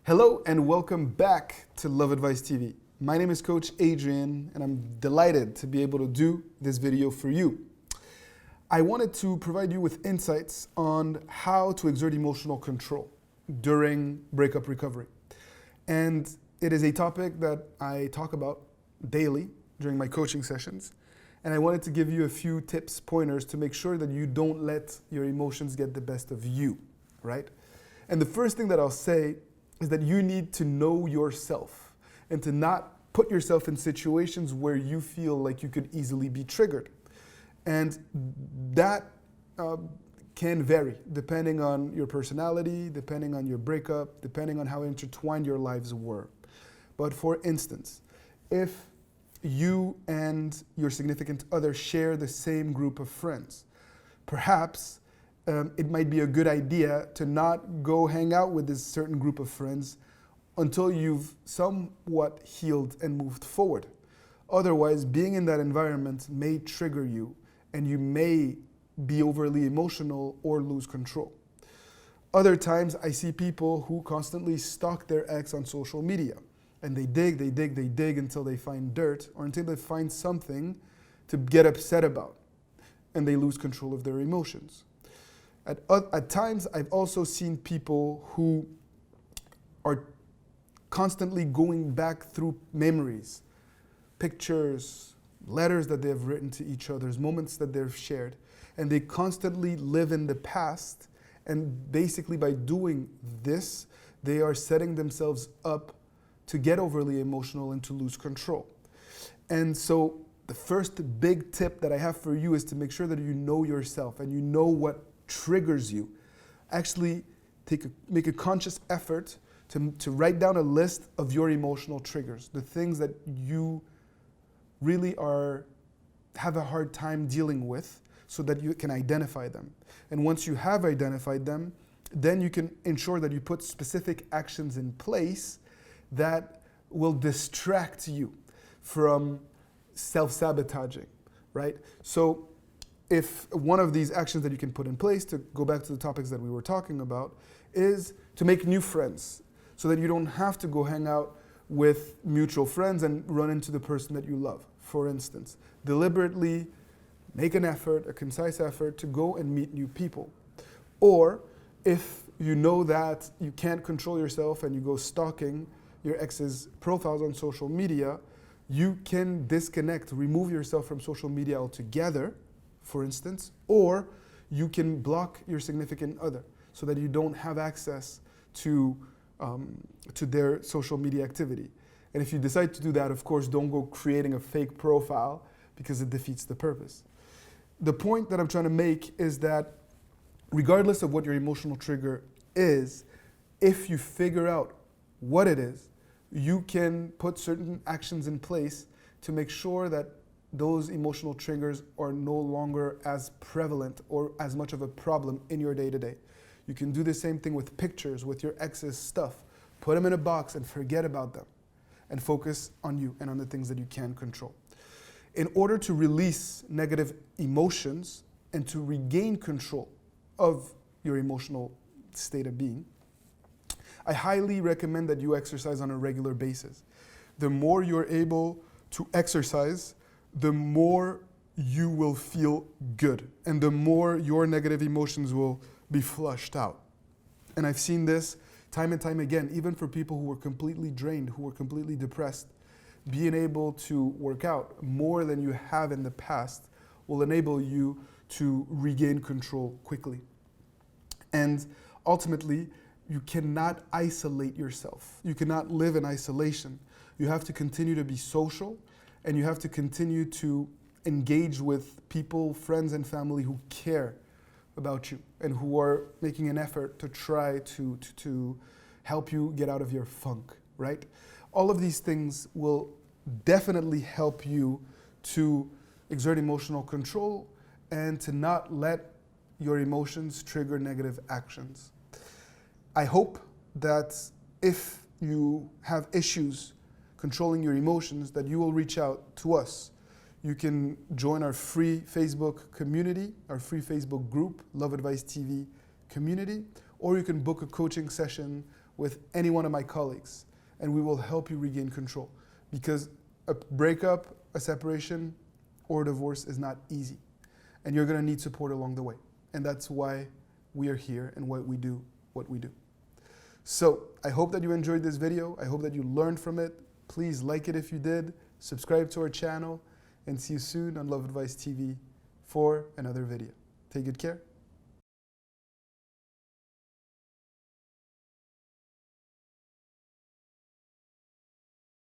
Hello and welcome back to Love Advice TV. My name is Coach Adrian and I'm delighted to be able to do this video for you. I wanted to provide you with insights on how to exert emotional control during breakup recovery. And it is a topic that I talk about daily during my coaching sessions. And I wanted to give you a few tips, pointers to make sure that you don't let your emotions get the best of you, right? And the first thing that I'll say is that you need to know yourself and to not put yourself in situations where you feel like you could easily be triggered. And that can vary depending on your personality, depending on your breakup, depending on how intertwined your lives were. But for instance, if you and your significant other share the same group of friends, perhaps it might be a good idea to not go hang out with this certain group of friends until you've somewhat healed and moved forward. Otherwise, being in that environment may trigger you and you may be overly emotional or lose control. Other times, I see people who constantly stalk their ex on social media. And they dig until they find dirt or until they find something to get upset about. And they lose control of their emotions. At times, I've also seen people who are constantly going back through memories, pictures, letters that they've written to each other, moments that they've shared. And they constantly live in the past. And basically by doing this, they are setting themselves up to get overly emotional and to lose control. And so the first big tip that I have for you is to make sure that you know yourself and you know what triggers you. Actually, make a conscious effort to write down a list of your emotional triggers, the things that you really have a hard time dealing with so that you can identify them. And once you have identified them, then you can ensure that you put specific actions in place that will distract you from self-sabotaging, right? So if one of these actions that you can put in place, to go back to the topics that we were talking about, is to make new friends so that you don't have to go hang out with mutual friends and run into the person that you love. For instance, deliberately make an effort, a concise effort to go and meet new people. Or if you know that you can't control yourself and you go stalking your ex's profiles on social media, you can disconnect, remove yourself from social media altogether, for instance, or you can block your significant other so that you don't have access to their social media activity. And if you decide to do that, of course, don't go creating a fake profile because it defeats the purpose. The point that I'm trying to make is that regardless of what your emotional trigger is, if you figure out what it is, you can put certain actions in place to make sure that those emotional triggers are no longer as prevalent or as much of a problem in your day-to-day. You can do the same thing with pictures, with your ex's stuff. Put them in a box and forget about them and focus on you and on the things that you can control. In order to release negative emotions and to regain control of your emotional state of being, I highly recommend that you exercise on a regular basis. The more you're able to exercise, the more you will feel good and the more your negative emotions will be flushed out. And I've seen this time and time again, even for people who were completely drained, who were completely depressed. Being able to work out more than you have in the past will enable you to regain control quickly. And ultimately, you cannot isolate yourself. You cannot live in isolation. You have to continue to be social and you have to continue to engage with people, friends and family who care about you and who are making an effort to try to help you get out of your funk, right? All of these things will definitely help you to exert emotional control and to not let your emotions trigger negative actions. I hope that if you have issues controlling your emotions, that you will reach out to us. You can join our free Facebook community, our free Facebook group, Love Advice TV community, or you can book a coaching session with any one of my colleagues, and we will help you regain control. Because a breakup, a separation, or a divorce is not easy. And you're gonna need support along the way. And that's why we are here and why we do what we do. So I hope that you enjoyed this video. I hope that you learned from it. Please like it if you did, subscribe to our channel, and see you soon on Love Advice TV for another video. Take good care.